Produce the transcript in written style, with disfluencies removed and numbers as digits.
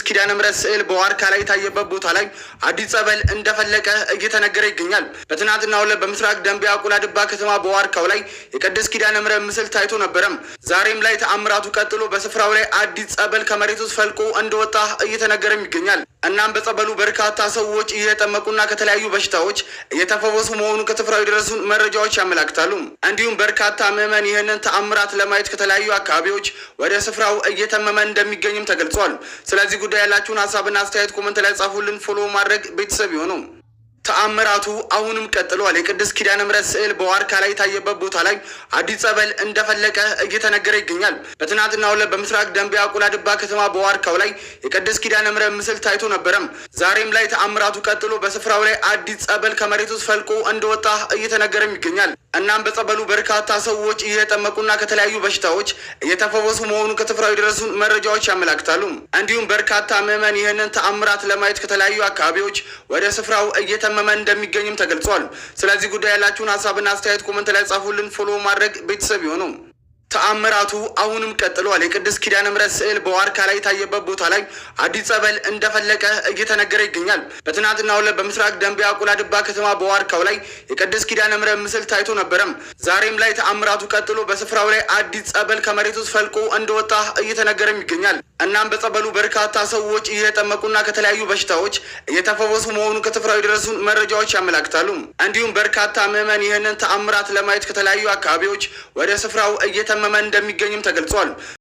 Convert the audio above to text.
ኪዳነ ምሕረት ስዕል በዋርካ ላይ ታየበት ቦታ ላይ አዲስ ጸበል እንደፈለቀ እየተነገረ ይገኛል። በትናንትናው ዕለት በምስራቅ ደንቢያ ቁላድባ ከተማ በዋርካው ላይ የቅድስት ኪዳነ ምሕረት ምስል ታይቶ ነበረም። ዛሬም ላይ ተአምራቱ ቀጥሎ በስፍራው ላይ አዲስ ጸበል ከመሬት ውስጥ ፈልቆ እንደወጣ እየተነገረም ይገኛል። እናም በጸበሉ በርካታ ሰዎች እየተጠመቁና ከተለያዩ በሽታዎች እየተፈወሱ መሆኑን ከስፍራው የደረሱን መረጃዎች ያመላክታሉ። እንዲሁም በርካታ ምዕመን ይህንን ተአምራት ለማየት ከተለያዩ አካባቢዎች ወደ ስፍራው እየተመመ እንደሚገኝም ተገልጿል። ስለዚህ ጉዳይ ያላችሁን ሀሳብና አስተያየት ኮመንት ላይ ጻፉልን። ፎሎ ማድረግ ቤተሰብ ይሁኑ። ተአምራቱ አሁንም ቀጥሏል። የቅድስት ኪዳነ ምሕረት ስዕል በዋርካ ላይ ታየበት ቦታ ላይ አዲስ ጸበል እንደፈለቀ እየተነገረ ይገኛል። በትናንትናው ዕለት በምስራቅ ደንቢያ ቁላድባ ከተማ በዋርካው ላይ የቅድስት ኪዳነ ምሕረት ምስል ታይቶ ነበረም። ዛሬም ላይ ተአምራቱ ቀጥሎ በስፍራው ላይ አዲስ ጸበል ከመሬት ውስጥ ፈልቆ እንደወጣ እየተነገረም ይገኛል። እናም በጸበሉ በርካታ ሰዎች እየተጠመቁና ከተለያዩ በሽታዎች እየተፈወሱ መሆኑን ከስፍራው የደረሱን መረጃዎች ያመላክታሉ። እንዲሁም በርካታ ምዕመን ይህንን ተአምራት ለማየት ከተለያዩ አካባቢዎች ወደ ስፍራው እየተመመ እንደሚገኝም ተገልጿል። ስለዚህ ጉዳይ ያላችሁን ሀሳብና አስተያየት ኮመንት ላይ ጻፉልን። ፎሎ ማድረግ ቤተሰብ ይሁኑ። ተአምራቱ አሁንም ቀጥሏል። የቅድስት ኪዳነ ምሕረት ስዕል በዋርካ ላይ ታየበት ቦታ ላይ አዲስ ጸበል እንደፈለቀ እየተነገረ ይገኛል። በትናንትናው ዕለት በምስራቅ ደንቢያ ቁላድባ ከተማ በዋርካው ላይ የቅድስት ኪዳነ ምሕረት ምስል ታይቶ ነበረም። ዛሬም ላይ ተአምራቱ ቀጥሎ በስፍራው ላይ አዲስ ጸበል ከመሬት ውስጥ ፈልቆ እንደወጣ እየተነገረም ይገኛል። እናም በጸበሉ በርካታ ሰዎች እየተጠመቁና ከተለያዩ በሽታዎች እየተፈወሱ መሆኑን ከስፍራው የደረሱን መረጃዎች ያመላክታሉ። እንዲሁም በርካታ ምዕመን ይህንን ተአምራት ለማየት ከተለያዩ አካባቢዎች ወደ ስፍራው እየተመመ እንደሚገኝም ተገልጿል።